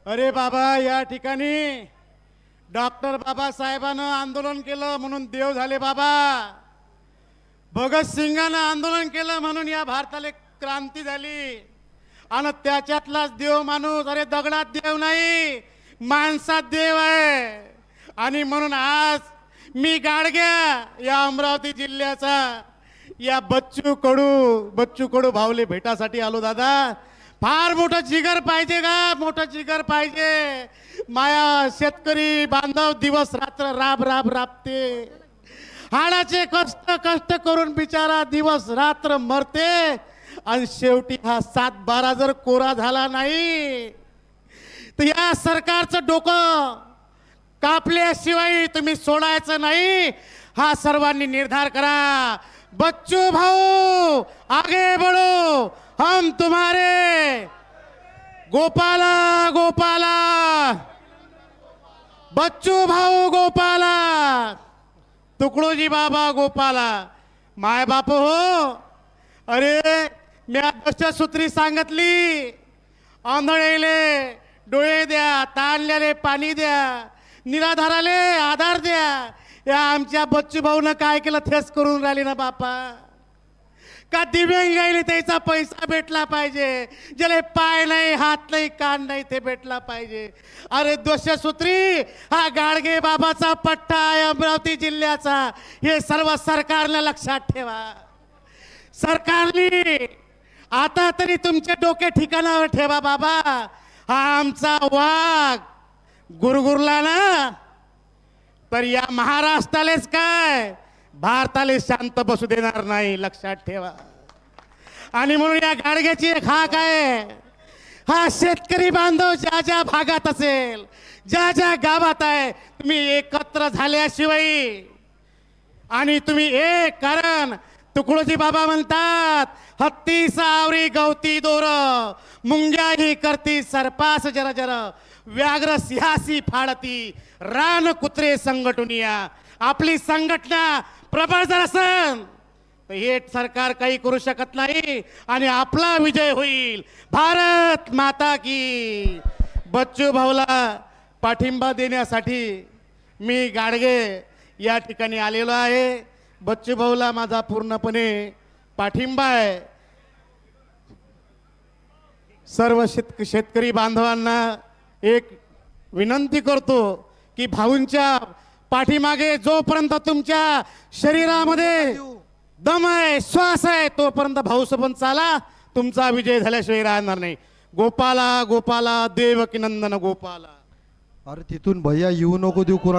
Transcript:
अरे बाबा, या ठिकाणी डॉक्टर बाबासाहेबांना आंदोलन केलं म्हणून देव झाले बाबा. भगतसिंगानं आंदोलन केलं म्हणून या भारताला क्रांती झाली. आणि त्याच्यातलाच देव माणूस. अरे दगडात देव नाही, माणसात देव आहे. आणि म्हणून आज मी गाडग्या या अमरावती जिल्ह्याचा या बच्चू कडू भाऊले भेटासाठी आलो. दादा, फार मोठं जिगर पाहिजे का? मोठं जिगर पाहिजे. माया शेतकरी बांधव दिवस रात्र राबते. हाडाचे कष्ट करून बिचारा दिवस रात्र मरते. आणि शेवटी हा 7-12 जर कोरा झाला नाही तर या सरकारचं डोकं कापल्याशिवाय तुम्ही सोडायचं नाही. हा सर्वांनी निर्धार करा. बच्चू भाऊ आगे बढ़ो, हम तुम्हारे. गोपाला गोपाला, बच्चू भाऊ गोपाला, तुकडोजी बाबा गोपाला. माय बाप हो. अरे मी दशसूत्री सांगितली. आंधळेले डोळे द्या, ताणलेले पाणी द्या, निराधाराले आधार द्या. या आमच्या बच्चू भाऊनं काय केलं? थेस करून राहिली ना बापा. का दिव्यांगाईले त्याचा पैसा भेटला पाहिजे. ज्याला पाय नाही, हात नाही, कान नाही, ते भेटला पाहिजे. अरे दशसूत्री हा गाडगे बाबाचा पट्टा आहे अमरावती जिल्ह्याचा. हे सर्व सरकारने लक्षात ठेवा. सरकारने आता तरी तुमचे डोके ठिकाणावर ठेवा बाबा. हा आमचा वाघ गुरगुरला ना तर या महाराष्ट्रालेच काय भारताले शांत बसू देणार नाही. लक्षात ठेवा. आणि म्हणून या गाडग्याची एक हाक आहे. हा शेतकरी बांधव ज्या ज्या भागात असेल, ज्या ज्या गावात आहे, तुम्ही एकत्र झाल्याशिवाय आणि तुम्ही एक, कारण तुकडोजी बाबा म्हणतात, हत्ती सावरी गवती दोर, मुंग्या ही करती सरपास जर जर, व्याघ्र सिंहासी फाडती, रान कुत्रे संघटुनिया. आपली संघटना प्रबळ जर असेल तर हे सरकार काही करू शकत नाही आणि आपला विजय होईल. भारत माता की. बच्चू भाऊला पाठिंबा देण्यासाठी मी गाडगे या ठिकाणी आलेलो आहे. बच्चू भाऊला माझा पूर्णपणे पाठिंबा आहे. सर्व शेतकरी बांधवांना एक विनंती करतो की भाऊंच्या पाठीमागे जोपर्यंत तुमच्या शरीरामध्ये दम आहे, श्वास आहे, तोपर्यंत भाऊसोबत चाला. तुमचा विजय झाल्याशिवाय राहणार नाही. गोपाला गोपाला देवकी नंदन गोपाला. अरे तिथून भैया येऊ नको देऊ.